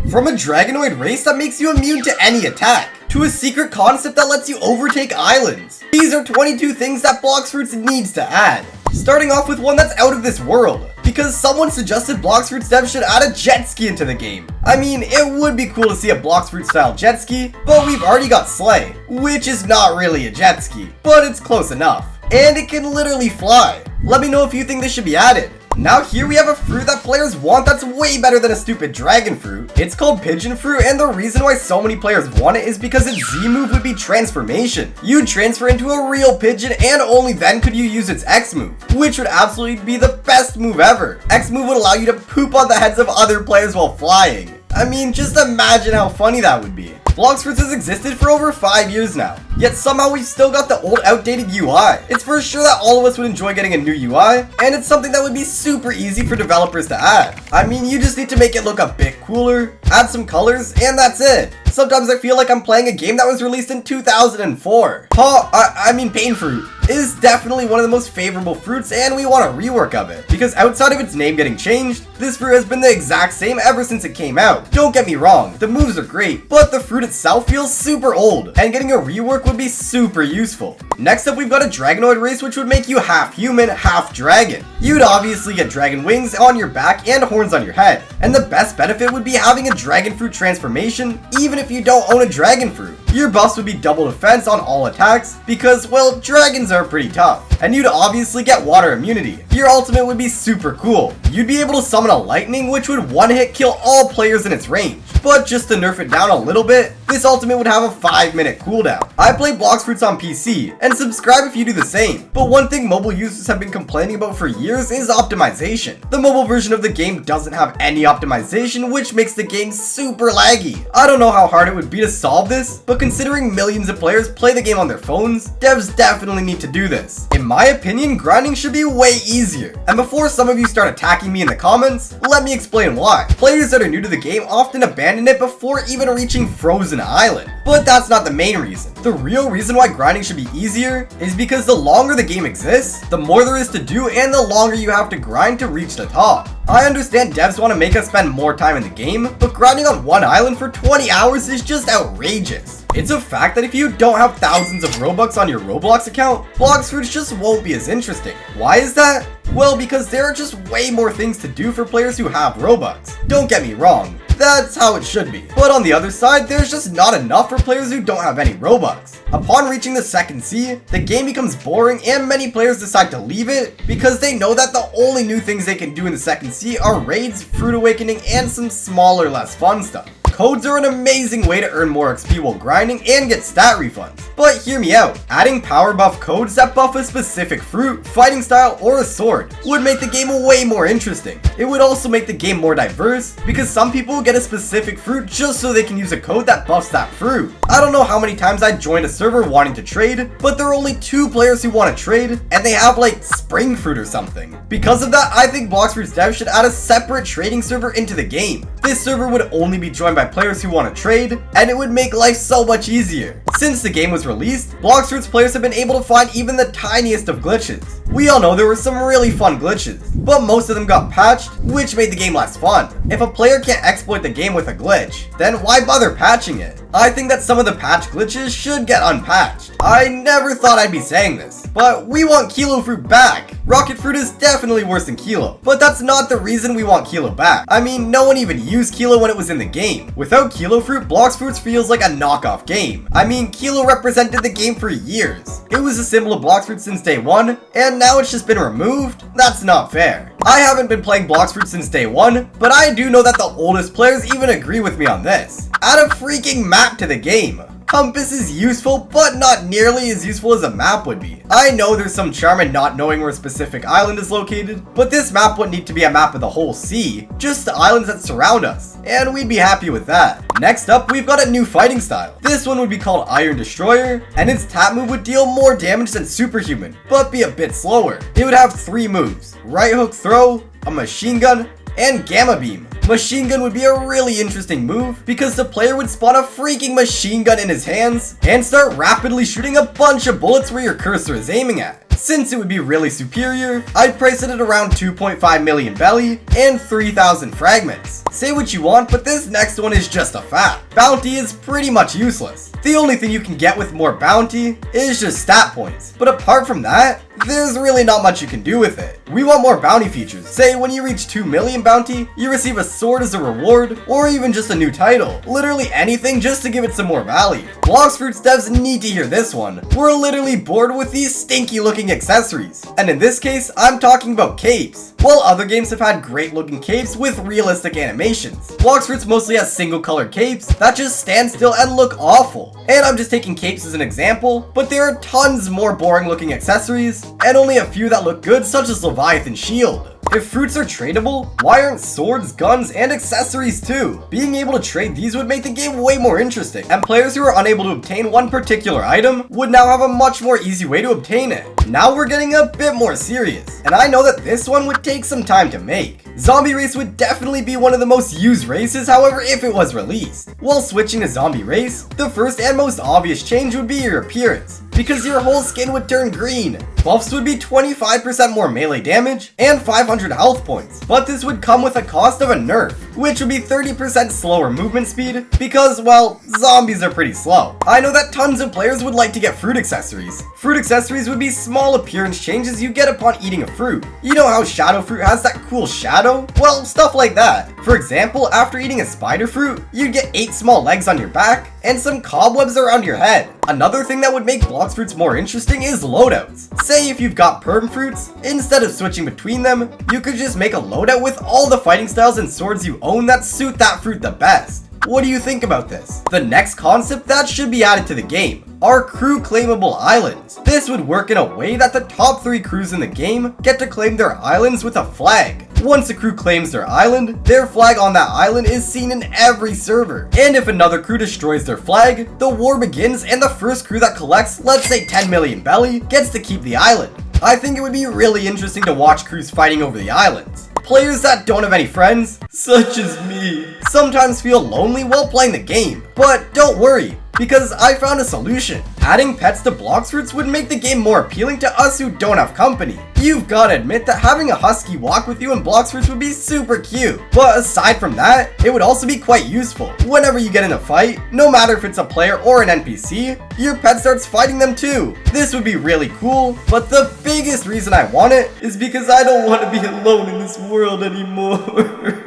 From a Dragonoid race that makes you immune to any attack, to a secret concept that lets you overtake islands. These are 22 things that Blox Fruits needs to add. Starting off with one that's out of this world, because someone suggested Blox Fruits devs should add a jet ski into the game. I mean, it would be cool to see a Blox Fruit style jet ski, but we've already got Sleigh, which is not really a jet ski, but it's close enough. And it can literally fly. Let me know if you think this should be added. Now here we have a fruit that players want that's way better than a stupid dragon fruit. It's called Pigeon Fruit, and the reason why so many players want it is because its Z move would be transformation. You'd transfer into a real pigeon, and only then could you use its X move, which would absolutely be the best move ever. X move would allow you to poop on the heads of other players while flying. I mean, just imagine how funny that would be. Blox Fruits has existed for over 5 years now, yet somehow we've still got the old outdated UI. It's for sure that all of us would enjoy getting a new UI, and it's something that would be super easy for developers to add. I mean, you just need to make it look a bit cooler, add some colors, and that's it. Sometimes I feel like I'm playing a game that was released in 2004. Pigeon Fruit is definitely one of the most favorable fruits, and we want a rework of it, because outside of its name getting changed, this fruit has been the exact same ever since it came out. Don't get me wrong, the moves are great, but the fruit itself feels super old, and getting a rework would be super useful. Next up, we've got a Dragonoid race, which would make you half human, half dragon. You'd obviously get dragon wings on your back and horns on your head, and the best benefit would be having a dragon fruit transformation, even if you don't own a dragon fruit. Your buffs would be double defense on all attacks, because, well, dragons are pretty tough. And you'd obviously get water immunity. Your ultimate would be super cool. You'd be able to summon a lightning, which would one-hit kill all players in its range. But just to nerf it down a little bit, this ultimate would have a 5-minute cooldown. I play Blox Fruits on PC, and subscribe if you do the same. But one thing mobile users have been complaining about for years is optimization. The mobile version of the game doesn't have any optimization, which makes the game super laggy. I don't know how hard it would be to solve this, but considering millions of players play the game on their phones, devs definitely need to do this. In my opinion, grinding should be way easier. And before some of you start attacking me in the comments, let me explain why. Players that are new to the game often abandon it before even reaching Frozen Island. But that's not the main reason. The real reason why grinding should be easier is because the longer the game exists, the more there is to do and the longer you have to grind to reach the top. I understand devs want to make us spend more time in the game, but grinding on one island for 20 hours is just outrageous. It's a fact that if you don't have thousands of Robux on your Roblox account, Blox Fruits just won't be as interesting. Why is that? Well, because there are just way more things to do for players who have Robux. Don't get me wrong, that's how it should be. But on the other side, there's just not enough for players who don't have any Robux. Upon reaching the second sea, the game becomes boring and many players decide to leave it because they know that the only new things they can do in the second sea are raids, fruit awakening, and some smaller, less fun stuff. Codes are an amazing way to earn more XP while grinding and get stat refunds. But hear me out, adding power buff codes that buff a specific fruit, fighting style, or a sword would make the game way more interesting. It would also make the game more diverse because some people will get a specific fruit just so they can use a code that buffs that fruit. I don't know how many times I joined a server wanting to trade, but there are only 2 players who want to trade, and they have like spring fruit or something. Because of that, I think Blox Fruits devs should add a separate trading server into the game. This server would only be joined by players who want to trade, and it would make life so much easier. Since the game was released, Blox Fruits players have been able to find even the tiniest of glitches. We all know there were some really fun glitches, but most of them got patched, which made the game less fun. If a player can't exploit the game with a glitch, then why bother patching it? I think that some of the patch glitches should get unpatched. I never thought I'd be saying this, but we want Kilo Fruit back. Rocket Fruit is definitely worse than Kilo, but that's not the reason we want Kilo back. I mean, no one even used Kilo when it was in the game. Without Kilo Fruit, Blox Fruits feels like a knockoff game. I mean, Kilo represented the game for years. It was a symbol of Blox Fruits since day one, and now it's just been removed? That's not fair. I haven't been playing Blox Fruits since day one, but I do know that the oldest players even agree with me on this. Add a freaking map to the game. Compass is useful, but not nearly as useful as a map would be. I know there's some charm in not knowing where a specific island is located, but this map wouldn't need to be a map of the whole sea, just the islands that surround us, and we'd be happy with that. Next up, we've got a new fighting style. This one would be called Iron Destroyer, and its tap move would deal more damage than Superhuman, but be a bit slower. It would have 3 moves: right hook throw, a machine gun, and gamma beam. Machine gun would be a really interesting move because the player would spawn a freaking machine gun in his hands and start rapidly shooting a bunch of bullets where your cursor is aiming at. Since it would be really superior, I'd price it at around 2.5 million belly and 3,000 fragments. Say what you want, but this next one is just a fact. Bounty is pretty much useless. The only thing you can get with more bounty is just stat points. But apart from that, there's really not much you can do with it. We want more bounty features. Say when you reach 2 million bounty, you receive a sword as a reward, or even just a new title. Literally anything just to give it some more value. Blox Fruits devs need to hear this one. We're literally bored with these stinky looking accessories. And in this case, I'm talking about capes. While other games have had great looking capes with realistic animations, Blox Fruits mostly has single colored capes that just stand still and look awful. And I'm just taking capes as an example, but there are tons more boring looking accessories, and only a few that look good, such as Leviathan Shield. If fruits are tradable, why aren't swords, guns, and accessories too? Being able to trade these would make the game way more interesting, and players who are unable to obtain one particular item would now have a much more easy way to obtain it. Now we're getting a bit more serious, and I know that this one would take some time to make. Zombie Race would definitely be one of the most used races, however, if it was released. While switching to Zombie Race, the first and most obvious change would be your appearance, because your whole skin would turn green. Buffs would be 25% more melee damage and 500 health points, but this would come with a cost of a nerf, which would be 30% slower movement speed because, well, zombies are pretty slow. I know that tons of players would like to get fruit accessories. Fruit accessories would be small appearance changes you get upon eating a fruit. You know how shadow fruit has that cool shadow? Well, stuff like that. For example, after eating a spider fruit, you'd get 8 small legs on your back and some cobwebs around your head. Another thing that would make Blox Fruits more interesting is loadouts. Say if you've got perm fruits, instead of switching between them, you could just make a loadout with all the fighting styles and swords you own that suit that fruit the best. What do you think about this? The next concept that should be added to the game are crew claimable islands. This would work in a way that the top 3 crews in the game get to claim their islands with a flag. Once a crew claims their island, their flag on that island is seen in every server. And if another crew destroys their flag, the war begins and the first crew that collects, let's say 10 million belly, gets to keep the island. I think it would be really interesting to watch crews fighting over the islands. Players that don't have any friends, such as me, sometimes feel lonely while playing the game. But don't worry, because I found a solution. Adding pets to Blox Fruits would make the game more appealing to us who don't have company. You've gotta admit that having a husky walk with you in Blox Fruits would be super cute. But aside from that, it would also be quite useful. Whenever you get in a fight, no matter if it's a player or an NPC, your pet starts fighting them too. This would be really cool, but the biggest reason I want it is because I don't want to be alone in this world anymore.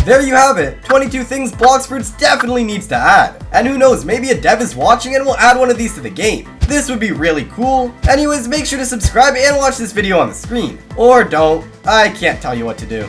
There you have it, 22 things Blox Fruits definitely needs to add. And who knows, maybe a dev is watching and will add one of these to the game. This would be really cool. Anyways, make sure to subscribe and watch this video on the screen. Or don't, I can't tell you what to do.